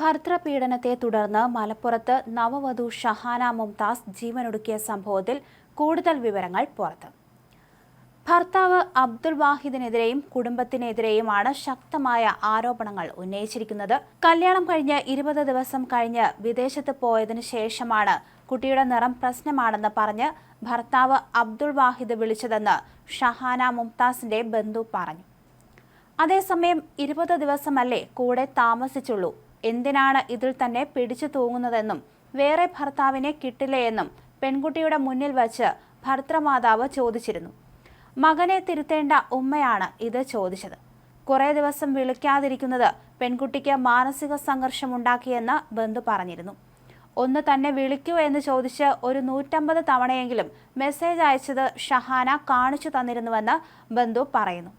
ഭർതൃപീഡനത്തെ തുടർന്ന് മലപ്പുറത്ത് നവവധു ഷഹാന മുംതാസ് ജീവനൊടുക്കിയ സംഭവത്തിൽ കൂടുതൽ വിവരങ്ങൾ പുറത്ത്. ഭർത്താവ് അബ്ദുൾ വാഹിദിനെതിരെയും കുടുംബത്തിനെതിരെയുമാണ് ശക്തമായ ആരോപണങ്ങൾ ഉന്നയിച്ചിരിക്കുന്നത്. കല്യാണം കഴിഞ്ഞ് 20 ദിവസം കഴിഞ്ഞ് വിദേശത്ത് പോയതിനു ശേഷമാണ് കുട്ടിയുടെ നിറം പ്രശ്നമാണെന്ന് പറഞ്ഞ് ഭർത്താവ് അബ്ദുൾ വാഹിദ് വിളിച്ചതെന്ന് ഷഹാന മുംതാസിന്റെ ബന്ധു പറഞ്ഞു. അതേസമയം 20 ദിവസമല്ലേ കൂടെ താമസിച്ചുള്ളൂ, എന്തിനാണ് ഇതിൽ തന്നെ പിടിച്ചു തൂങ്ങുന്നതെന്നും വേറെ ഭർത്താവിനെ കിട്ടില്ലേ പെൺകുട്ടിയുടെ മുന്നിൽ വച്ച് ഭർത്തൃമാതാവ് ചോദിച്ചിരുന്നു. മകനെ തിരുത്തേണ്ട ഉമ്മയാണ് ഇത് ചോദിച്ചത്. കുറേ ദിവസം വിളിക്കാതിരിക്കുന്നത് പെൺകുട്ടിക്ക് മാനസിക സംഘർഷമുണ്ടാക്കിയെന്ന് ബന്ധു പറഞ്ഞിരുന്നു. ഒന്ന് തന്നെ വിളിക്കൂ എന്ന് ചോദിച്ച് ഒരു 150 തവണയെങ്കിലും മെസ്സേജ് അയച്ചത് ഷഹാന കാണിച്ചു തന്നിരുന്നുവെന്ന് ബന്ധു പറയുന്നു.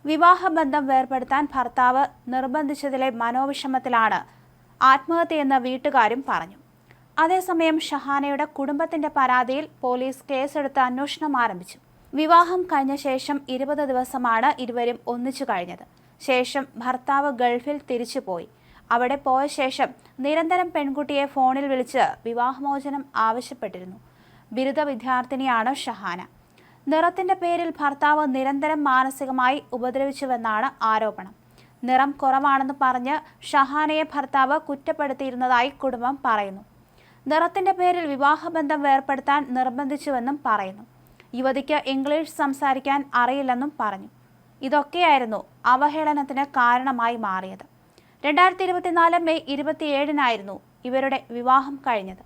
വിവാഹബന്ധം വേർപെടുത്താൻ ഭർത്താവ് നിർബന്ധിച്ചതിലെ മനോവിഷമത്തിലാണ് ആത്മഹത്യയെന്ന് വീട്ടുകാരും പറഞ്ഞു. അതേസമയം ഷഹാനയുടെ കുടുംബത്തിന്റെ പരാതിയിൽ പോലീസ് കേസെടുത്ത് അന്വേഷണം ആരംഭിച്ചു. വിവാഹം കഴിഞ്ഞ ശേഷം 20 ദിവസമാണ് ഇരുവരും ഒന്നിച്ചു കഴിഞ്ഞത്. ശേഷം ഭർത്താവ് ഗൾഫിൽ തിരിച്ചുപോയി. അവിടെ പോയ ശേഷം നിരന്തരം പെൺകുട്ടിയെ ഫോണിൽ വിളിച്ച് വിവാഹമോചനം ആവശ്യപ്പെട്ടിരുന്നു. ബിരുദ വിദ്യാർത്ഥിനിയാണ് ഷഹാന. നിറത്തിന്റെ പേരിൽ ഭർത്താവ് നിരന്തരം മാനസികമായി ഉപദ്രവിച്ചുവെന്നാണ് ആരോപണം. നിറം കുറവാണെന്ന് പറഞ്ഞ് ഷഹാനയെ ഭർത്താവ് കുറ്റപ്പെടുത്തിയിരുന്നതായി കുടുംബം പറയുന്നു. നിറത്തിന്റെ പേരിൽ വിവാഹബന്ധം വേർപെടുത്താൻ നിർബന്ധിച്ചുവെന്നും പറയുന്നു. യുവതിക്ക് ഇംഗ്ലീഷ് സംസാരിക്കാൻ അറിയില്ലെന്നും പറഞ്ഞു. ഇതൊക്കെയായിരുന്നു അവഹേളനത്തിന് കാരണമായി മാറിയത്. 2024 മെയ് 27-നായിരുന്നു ഇവരുടെ വിവാഹം കഴിഞ്ഞത്.